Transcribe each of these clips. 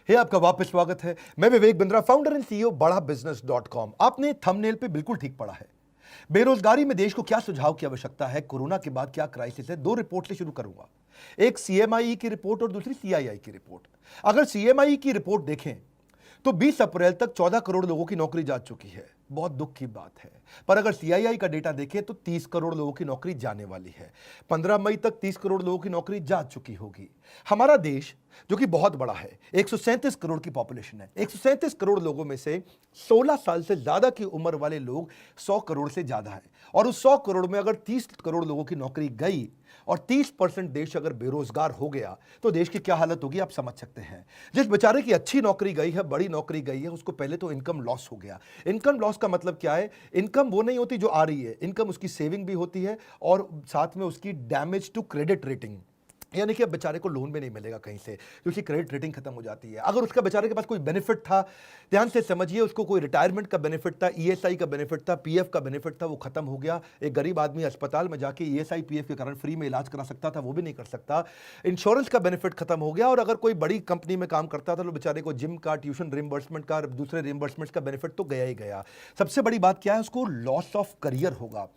हे आपका वापस स्वागत है। मैं Vivek Bindra, founder and CEO बड़ा बिजनेस .com। आपने थंबनेल पे बिल्कुल ठीक पढ़ा है। बेरोजगारी में देश को क्या सुझाव की आवश्यकता है, कोरोना के बाद क्या क्राइसिस है। दो रिपोर्ट से शुरू करूंगा, एक सीएमआई की रिपोर्ट और दूसरी सीआईआई की रिपोर्ट। अगर सीएमआई की रिपोर्ट देखें तो 20 अप्रैल तक 14 करोड़ लोगों की नौकरी जा चुकी है, बहुत दुख की बात है। पर अगर सीआईआई का डेटा देखें तो 30 करोड़ लोगों की नौकरी जाने वाली है। 15 मई तक 30 करोड़ लोगों की नौकरी जा चुकी होगी। हमारा देश जो कि बहुत बड़ा है, 137 करोड़ की पॉपुलेशन है। 137 करोड़ लोगों में से 16 साल से ज्यादा की उम्र वाले लोग 100 करोड़ से ज्यादा है। और उस 100 करोड़ में अगर 30 करोड़ लोगों की नौकरी गई और 30% देश अगर बेरोजगार हो गया तो देश की क्या हालत होगी आप समझ सकते हैं। जिस बेचारे की अच्छी नौकरी गई है, बड़ी नौकरी गई है, उसको पहले तो इनकम लॉस हो गया। इनकम लॉस का मतलब क्या है? इनकम वो नहीं होती जो आ रही है, इनकम उसकी सेविंग भी होती है और साथ में उसकी डैमेज टू क्रेडिट रेटिंग, यानी कि अब बेचारे को लोन भी नहीं मिलेगा कहीं से क्योंकि क्रेडिट रेटिंग खत्म हो जाती है। अगर उसका बेचारे के पास कोई बेनिफिट था, ध्यान से समझिए, उसको कोई रिटायरमेंट का बेनिफिट था, ईएसआई का बेनिफिट था, पीएफ का बेनिफिट था, वो खत्म हो गया। एक गरीब आदमी अस्पताल में जाके ईएसआई पीएफ के कारण फ्री में इलाज करा सकता था, वो भी नहीं कर सकता। इंश्योरेंस का बेनिफिट खत्म हो गया। और अगर कोई बड़ी कंपनी में काम करता था तो बेचारे को जिम का, ट्यूशन रिम्बर्समेंट का, दूसरे रिम्बर्समेंट का बेनिफिट तो गया ही गया। सबसे बड़ी बात क्या है? उसको लॉस ऑफ करियर होगा।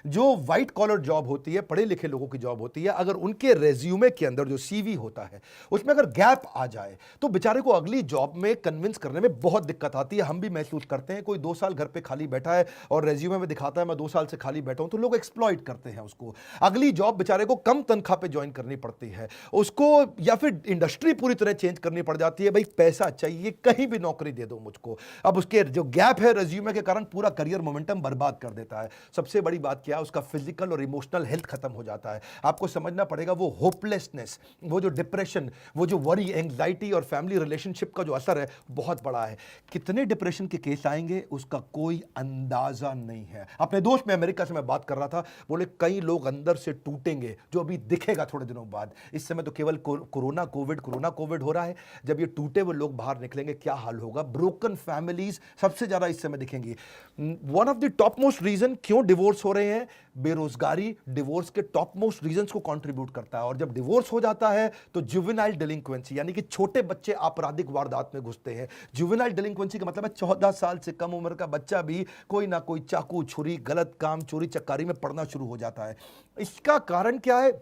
जो व्हाइट कॉलर जॉब होती है, पढ़े लिखे लोगों की जॉब होती है, अगर उनके रेज्यूमे के अंदर जो सीवी होता है उसमें अगर गैप आ जाए तो बेचारे को अगली जॉब में कन्विंस करने में बहुत दिक्कत आती है। हम भी महसूस करते हैं। कोई 2 साल घर पे खाली बैठा है और रेज्यूमे में दिखाता है मैं 2 साल से खाली बैठा हूं, तो लोग एक्सप्लॉइट करते हैं उसको। अगली जॉब बेचारे को कम तनख्वाह पे ज्वाइन करनी पड़ती है उसको, या फिर इंडस्ट्री पूरी तरह चेंज करनी पड़ जाती है। भाई पैसा चाहिए, कहीं भी नौकरी दे दो मुझको। अब उसके जो गैप है रेज्यूमे के कारण पूरा करियर मोमेंटम बर्बाद कर देता है। सबसे बड़ी बात क्या है? उसका फिजिकल और इमोशनल हेल्थ खत्म हो जाता है। आपको समझना पड़ेगा वो होपलेसनेस, वो जो डिप्रेशन, वो जो वरी, एंग्जाइटी और फैमिली रिलेशनशिप का जो असर है बहुत बड़ा है। कितने डिप्रेशन के केस आएंगे उसका कोई अंदाजा नहीं है। अपने दोस्त में अमेरिका से मैं बात कर रहा था, बोले कई लोग अंदर से टूटेंगे जो अभी दिखेगा थोड़े दिनों बाद। इस समय तो केवल कोरोना कोविड हो रहा है। जब ये टूटे हुए लोग बाहर निकलेंगे क्या हाल होगा? ब्रोकन फैमिलीज सबसे ज्यादा इस समय दिखेंगी। One of the top most reason क्यों डिवोर्स हो रहे हैं, बेरोजगारी डिवोर्स के टॉप मोस्ट रीजंस को कंट्रीब्यूट करता है। और जब डिवोर्स हो जाता है तो जुवेनाइल डिलिंक्वेंसी, यानी कि छोटे बच्चे आपराधिक वारदात में घुसते हैं। जुवेनाइल डिलिंक्वेंसी का मतलब है 14 साल से कम उम्र का बच्चा भी कोई ना कोई चाकू, छुरी, गलत काम, चोरी चकारी में पड़ना शुरू हो जाता है। इसका कारण क्या है?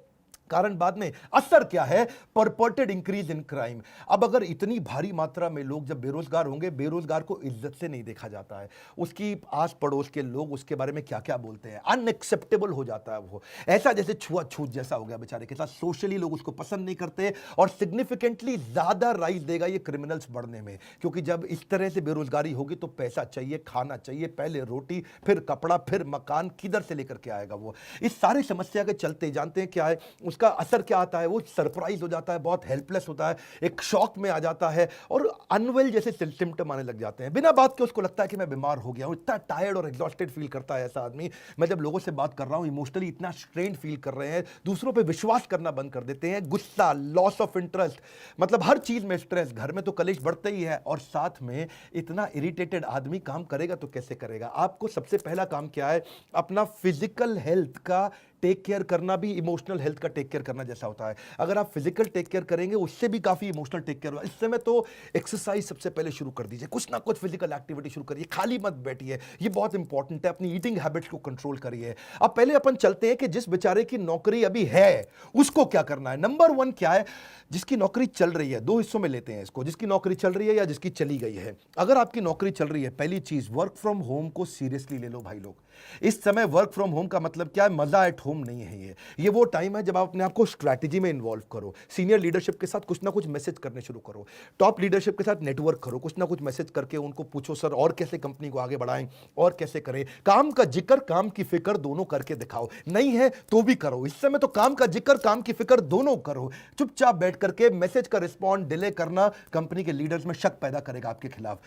कारण बाद में, असर क्या है? परपर्टेड इंक्रीज इन क्राइम। अब अगर इतनी भारी मात्रा में लोग जब बेरोजगार होंगे, बेरोजगार को इज्जत से नहीं देखा जाता है। उसकी आस पड़ोस के लोग उसके बारे में क्या क्या बोलते हैं, अनएक्सेप्टेबल हो जाता है वो। ऐसा जैसे छुआछूत जैसा हो गया बेचारे के साथ। सोशली लोग उसको पसंद नहीं करते और सिग्निफिकेंटली ज्यादा राइज देगा ये क्रिमिनल्स बढ़ने में। क्योंकि जब इस तरह से बेरोजगारी होगी तो पैसा चाहिए, खाना चाहिए, पहले रोटी, फिर कपड़ा, फिर मकान, किधर से लेकर के आएगा वो? इस सारी समस्या के चलते जानते हैं क्या है उसका असर क्या आता है? वो सरप्राइज हो जाता है, बहुत हेल्पलेस होता है, एक शॉक में आ जाता है और अनवेल जैसे सिम्टम आने लग जाते हैं। बिना बात के उसको लगता है कि मैं बीमार हो गया हूं। इतना टायर्ड और एग्जॉस्टेड फील करता है ऐसा आदमी। मैं जब लोगों से बात कर रहा हूं, इमोशनली इतना स्ट्रेन फील कर रहे हैं, दूसरों पे विश्वास करना बंद कर देते हैं, गुस्सा, लॉस ऑफ इंटरेस्ट, मतलब हर चीज में स्ट्रेस। घर में तो कलेश बढ़ते ही है और साथ में इतना इरिटेटेड आदमी काम करेगा तो कैसे करेगा? आपको सबसे पहला काम क्या है? अपना फिजिकल हेल्थ का टेक केयर करना भी इमोशनल हेल्थ का टेक केयर करना जैसा होता है। अगर आप फिजिकल टेक केयर करेंगे उससे भी काफी इमोशनल टेक केयर होगा। इस समय तो एक्सरसाइज सबसे पहले शुरू कर दीजिए, कुछ ना कुछ फिजिकल एक्टिविटी शुरू करिए, खाली मत बैठिए, ये बहुत इंपॉर्टेंट है। अपनी ईटिंग हैबिट्स को कंट्रोल करिए। अब पहले अपन चलते हैं कि जिस बेचारे की नौकरी अभी है उसको क्या करना है। नंबर 1 क्या है? जिसकी नौकरी चल रही है, 2 हिस्सों में लेते हैं इसको, जिसकी नौकरी चल रही है या जिसकी चली गई है। अगर आपकी नौकरी चल रही है, पहली चीज वर्क फ्रॉम होम को सीरियसली ले लो भाई लोग। इस समय वर्क फ्रॉम होम का मतलब क्या है? मजा एट होम नहीं है। ये वो टाइम है जब आप अपने आप को स्ट्रैटेजी में इन्वॉल्व करो, सीनियर लीडरशिप के साथ कुछ ना कुछ मैसेज करने शुरू करो, टॉप लीडरशिप के साथ नेटवर्क करो, कुछ ना कुछ मैसेज करके उनको पूछो सर और कैसे कंपनी को आगे बढ़ाएं और कैसे करें। काम का जिक्र, काम की फिक्र दोनों करके दिखाओ। नहीं है तो भी करो। इस समय तो काम का जिक्र, काम की फिक्र दोनों करो। चुपचाप बैठ करके मैसेज का रिस्पॉन्ड डिले करना कंपनी के लीडर्स में शक पैदा करेगा आपके खिलाफ।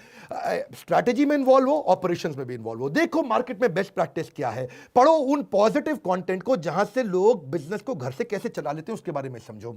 स्ट्रैटेजी में इन्वॉल्व हो, ऑपरेशंस में भी इन्वॉल्व हो। देखो मार्केट में बेस्ट प्रैक्टिस क्या है, पढ़ो उन पॉजिटिव कंटेंट को जहां से लोग बिजनेस को घर से कैसे चला लेते हैं उसके बारे में समझो।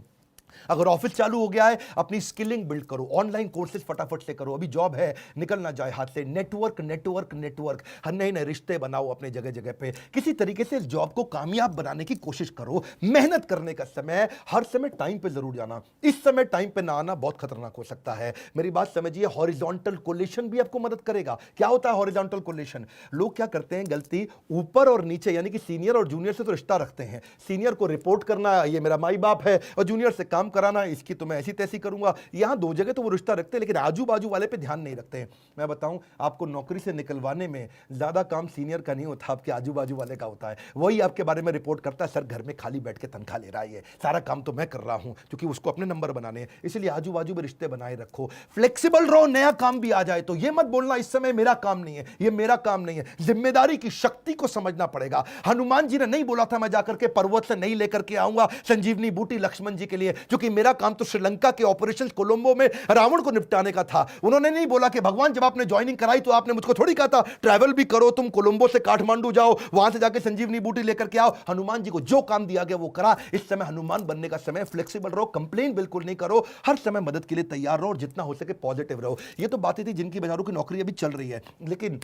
अगर ऑफिस चालू हो गया है, अपनी स्किलिंग बिल्ड करो, ऑनलाइन कोर्सेज फटाफट से करो, अभी जॉब है निकल ना जाए हाथ से। नेटवर्क नेटवर्क नेटवर्क, हर नए नए रिश्ते बनाओ अपने जगह जगह पे, किसी तरीके से इस जॉब को कामयाब बनाने की कोशिश करो। मेहनत करने का समय, हर समय टाइम पे जरूर जाना, इस समय टाइम पे ना आना बहुत खतरनाक हो सकता है। मेरी बात समझिए, हॉरिजॉन्टल कोलेशन भी आपको मदद करेगा। क्या होता है हॉरिजॉन्टल कोलेशन? लोग क्या करते हैं गलती, ऊपर और नीचे यानी कि सीनियर और जूनियर से तो रिश्ता रखते हैं, सीनियर को रिपोर्ट करना, ये मेरा माई बाप है, और जूनियर से काम कराना, इसकी तो मैं ऐसी तैसी करूंगा। यहां दो जगह तो वो रिश्ता रखते हैं, लेकिन आजू बाजू वाले पे ध्यान नहीं रखते हैं। मैं बताऊं, आपको नौकरी से निकलवाने में ज्यादा काम सीनियर का नहीं होता, आपके आजू बाजू वाले का होता है। वही आपके बारे में रिपोर्ट करता है, सर घर में खाली बैठ के तनख्वाह ले रहा है, सारा काम तो मैं कर रहा हूं, क्योंकि उसको अपने नंबर बनाने हैं। इसलिए आजू बाजू में रिश्ते बनाए रखो, फ्लेक्सिबल रहो। नया काम भी आ जाए तो ये मत बोलना इस समय मेरा काम नहीं है, ये मेरा काम नहीं है। जिम्मेदारी की शक्ति को समझना पड़ेगा। हनुमान जी ने नहीं बोला था मैं जाकर के पर्वत से नहीं लेकर के आऊंगा संजीवनी बूटी लक्ष्मण जी के लिए, क्योंकि मेरा काम तो श्रीलंका के ऑपरेशन कोलंबो में रावण को निपटाने का था। उन्होंने नहीं बोला कि भगवान जब आपने ज्वाइनिंग कराई तो आपने मुझको थोड़ी कहा था ट्रैवल भी करो, तुम कोलंबो से काठमांडू जाओ, वहां से जाके संजीवनी बूटी लेकर के आओ। हनुमान जी को जो काम दिया गया वो करा। इस समय हनुमान बनने का समय, फ्लेक्सिबल रहो, कंप्लेन बिल्कुल नहीं करो, हर समय मदद के लिए तैयार रहो और जितना हो सके पॉजिटिव रहो। ये तो बातें थी जिनकी बेचारों की नौकरी अभी चल रही है, लेकिन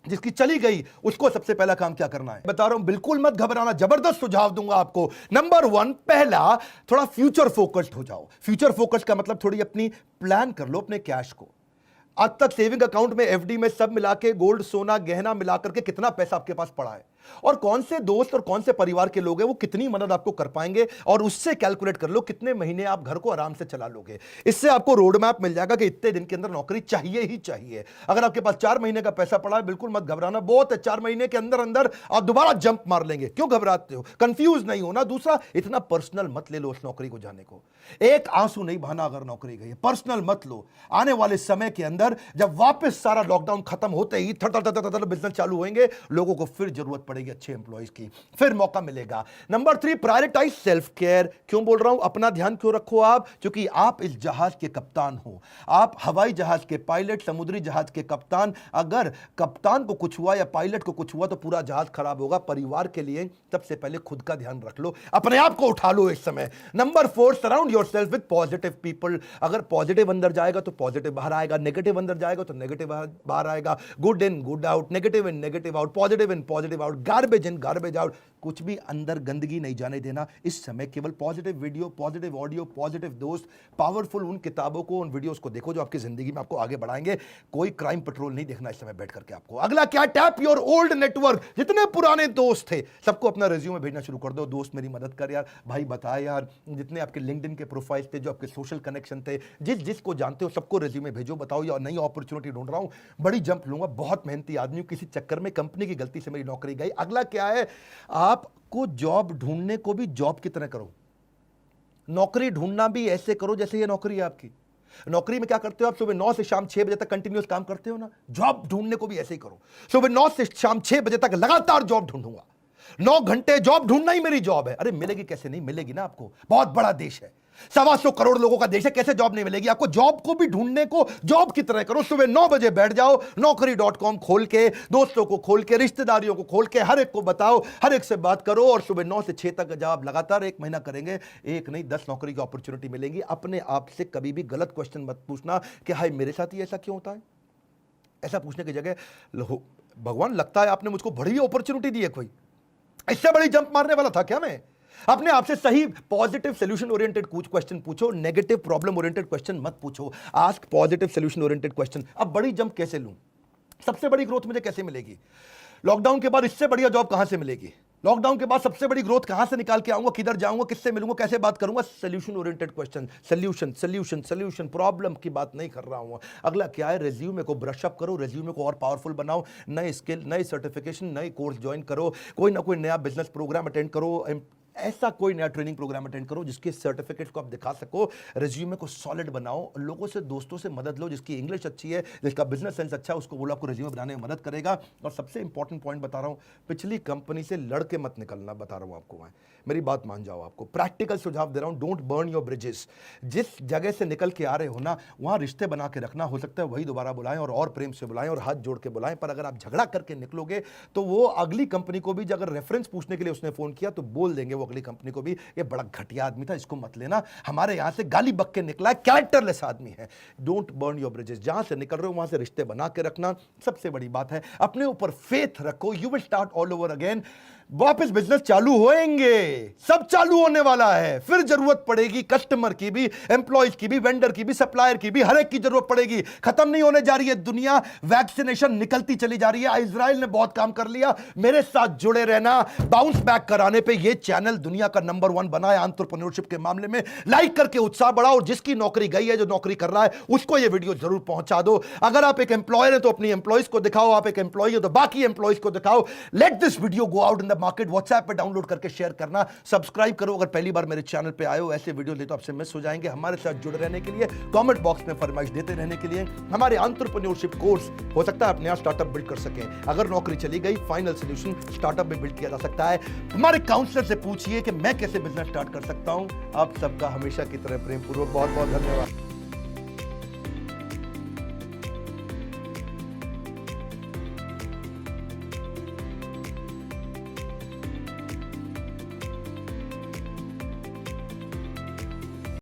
जिसकी चली गई उसको सबसे पहला काम क्या करना है बता रहा हूं। बिल्कुल मत घबराना, जबरदस्त सुझाव दूंगा आपको। नंबर 1, पहला, थोड़ा फ्यूचर फोकस्ड हो जाओ। फ्यूचर फोकस्ड का मतलब थोड़ी अपनी प्लान कर लो अपने कैश को। आज तक सेविंग अकाउंट में, एफडी में, सब मिला के, गोल्ड सोना गहना मिलाकर के कितना पैसा आपके पास पड़ा है, और कौन से दोस्त और कौन से परिवार के लोग हैं वो कितनी मदद आपको कर पाएंगे, और उससे कैलकुलेट कर लो कितने महीने आप घर को आराम से चला लोगे। इससे आपको रोड मैप मिल जाएगा कि इतने दिन के अंदर नौकरी चाहिए ही चाहिए। अगर आपके पास 4 महीने का पैसा पड़ा है, बिल्कुल मत घबराना, बहुत है, 4 महीने के अंदर अंदर आप दोबारा जंप मार लेंगे। क्यों घबराते हो? कंफ्यूज नहीं होना। दूसरा, इतना पर्सनल मत ले लो उस नौकरी को जाने को। एक आंसू नहीं बहाना अगर नौकरी गई, पर्सनल मत लो। आने वाले समय के अंदर जब वापस सारा लॉकडाउन खत्म होते ही थर बिजनेस चालू होंगे, लोगों को फिर जरूरत पड़ेगी अच्छे एम्प्लॉइज की, फिर मौका मिलेगा। Number 3, prioritize self care. क्यों बोल रहा हूं अपना ध्यान क्यों रखो आप? क्योंकि आप इस जहाज के कप्तान हो, आप हवाई जहाज के पायलट, समुद्री जहाज के कप्तान। अगर कप्तान को कुछ हुआ या पायलट को कुछ हुआ तो पूरा जहाज खराब होगा। परिवार के लिए सबसे पहले खुद का ध्यान रख लो, अपने आप को उठा लो इस समय। Number 4, surround yourself with positive people. अगर पॉजिटिव अंदर जाएगा तो पॉजिटिव बाहर आएगा, नेगेटिव अंदर जाएगा तो नेगेटिव बाहर आएगा। Good in good out, negative in negative out, positive in positive out, garbage in garbage out. कुछ भी अंदर गंदगी नहीं जाने देना इस समय। केवल positive video, positive audio, positive दोस्त, पावरफुल उन किताबों को, उन वीडियोस को देखो जो आपकी जिंदगी में आपको आगे बढ़ाएंगे। कोई क्राइम पेट्रोल नहीं देखना इस समय बैठ करके आपको। अगला क्या? Tap your old network. जितने पुराने दोस्त थे सबको अपना रिज्यूमे भेजना शुरू कर दो। दोस्त मेरी मदद कर यार, भाई बता यार, जितने आपके लिंक्डइन के प्रोफाइल थे, जो आपके सोशल कनेक्शन थे, जिसको जानते हो सबको रिज्यूमे भेजो। बताओ यार नई अपॉर्चुनिटी ढूंढ रहा हूं, बड़ी जंप लूंगा, बहुत मेहनती आदमी हूं, किसी चक्कर में कंपनी की गलती से मेरी नौकरी गई। अगला क्या है? आपको जॉब ढूंढने को भी जॉब की तरह करो, नौकरी ढूंढना भी ऐसे करो जैसे ये नौकरी है आपकी। नौकरी में क्या करते हो आप? सुबह 9 से शाम 6 बजे तक कंटिन्यूस काम करते हो ना, जॉब ढूंढने को भी ऐसे ही करो। सुबह 9 से शाम 6 बजे तक लगातार जॉब ढूंढूंगा, 9 घंटे जॉब ढूंढना ही मेरी जॉब है। अरे मिलेगी कैसे नहीं मिलेगी ना आपको, बहुत बड़ा देश है, 125 करोड़ लोगों का देश है, कैसे जॉब नहीं मिलेगी आपको? जॉब को भी ढूंढने को जॉब की तरह करो। सुबह 9 बजे बैठ जाओ, naukri.com खोल के, दोस्तों को खोल के, रिश्तेदारियों को खोल के, हर एक को बताओ, हर एक से बात करो, और सुबह 9 से 6 तक जब आप लगातार 1 महीना करेंगे, एक नहीं 10 नौकरी की अपॉर्चुनिटी मिलेगी। अपने आप से कभी भी गलत क्वेश्चन मत पूछना कि हाय मेरे साथ ही ऐसा क्यों होता है। ऐसा पूछने की जगह भगवान लगता है आपने मुझको बड़ी अपॉर्चुनिटी दी है, कोई इससे बड़ी जंप मारने वाला था क्या मैं? अपने आप से सही पॉजिटिव सोल्यूशन ओरिएंटेड क्वेश्चन पूछो, नेगेटिव प्रॉब्लम ओरिएंटेड क्वेश्चन मत पूछो। Ask positive solution oriented question. अब बड़ी जंप कैसे लूं? सबसे बड़ी ग्रोथ मुझे कैसे मिलेगी? लॉकडाउन के बाद इससे बढ़िया जॉब कहां से मिलेगी? लॉकडाउन के बाद सबसे बड़ी ग्रोथ कहां से निकाल के आऊंगा? किधर जाऊंगा? किससे मिलूंगा? कैसे बात करूंगा? Solution oriented question, solution solution solution, problem की बात नहीं कर रहा हूं। अगला क्या है? रिज्यूमे को ब्रश अप करो, रिज्यूमे को और पावरफुल बनाओ, नए स्किल, नए सर्टिफिकेशन, नए कोर्स ज्वाइन करो, कोई ना कोई नया बिजनेस प्रोग्राम अटेंड करो, ऐसा कोई नया ट्रेनिंग प्रोग्राम अटेंड करो जिसके सर्टिफिकेट को आप दिखा सको। रिज्यूमे को सॉलिड बनाओ, लोगों से, दोस्तों से मदद लो, जिसकी इंग्लिश अच्छी है, जिसका बिजनेस सेंस अच्छा है, उसको बोलो आपको रिज्यूमे बनाने में मदद करेगा। और सबसे इंपॉर्टेंट पॉइंट बता रहा हूं, पिछली कंपनी से लड़के मत निकलना, बता रहा हूं आपको मैं, मेरी बात मान जाओ। आपको प्रैक्टिकल सुझाव दे रहा हूं, डोंट बर्न योर ब्रिजेस। जिस जगह से निकल के आ रहे हो ना, वहां रिश्ते बना के रखना। हो सकता है वही दोबारा बुलाएं, और प्रेम से बुलाएं, और हाथ जोड़ के बुलाएं, पर अगर आप झगड़ा करके निकलोगे तो वो अगली कंपनी को भी अगर रेफरेंस पूछने के लिए उसने फोन किया तो बोल देंगे वो अगली कंपनी को भी, ये बड़ा घटिया आदमी था, इसको मत लेना, हमारे यहां से गाली बक के निकला है, कैरेक्टरलेस आदमी है। डोंट बर्न योर ब्रिजेस, जहां से निकल रहे हो वहां से रिश्ते बना के रखना सबसे बड़ी बात है। अपने ऊपर फेथ रखो, you will start all over again. वापस बिजनेस चालू होएंगे, सब चालू होने वाला है, फिर जरूरत पड़ेगी कस्टमर की भी, एम्प्लॉयज की भी, वेंडर की भी, सप्लायर की भी, हर एक की जरूरत पड़ेगी। खत्म नहीं होने जा रही है दुनिया, वैक्सीनेशन निकलती चली जा रही है। इजराइल ने बहुत काम कर लिया, मेरे साथ जुड़े रहना। बाउंस बैक कराने पे ये चैनल दुनिया का नंबर 1 बना है एंटरप्रेन्योरशिप के मामले में। लाइक करके उत्साह बढ़ाओ, और जिसकी नौकरी गई है, जो नौकरी कर रहा है, उसको ये वीडियो जरूर पहुंचा दो। अगर आप एक एम्प्लॉयर है तो अपनी एम्प्लॉयज को दिखाओ, आप एक एम्प्लॉय हो तो बाकी एम्प्लॉयज को दिखाओ। Let this video go out in the market. WhatsApp पे डाउनलोड करके शेयर करना, सब्सक्राइब करो अगर पहली बार मेरे चैनल पे आए हो। ऐसे वीडियो ले तो आपसे मिस हो जाएंगे। हमारे साथ जुड़े रहने के लिए, कमेंट बॉक्स में फरमाइश देते रहने के लिए, हमारे एंटरप्रेन्योरशिप कोर्स हो सकता है आप नया स्टार्टअप बिल्ड कर सकें। अगर नौकरी चली गई, फाइनल सॉल्यूशन स्टार्टअप में बिल्ड किया जा सकता है। हमारे काउंसलर से पूछिए कि मैं कैसे बिजनेस स्टार्ट कर सकता हूं। आप सबका हमेशा की तरह प्रेम पूर्वक बहुत बहुत धन्यवाद।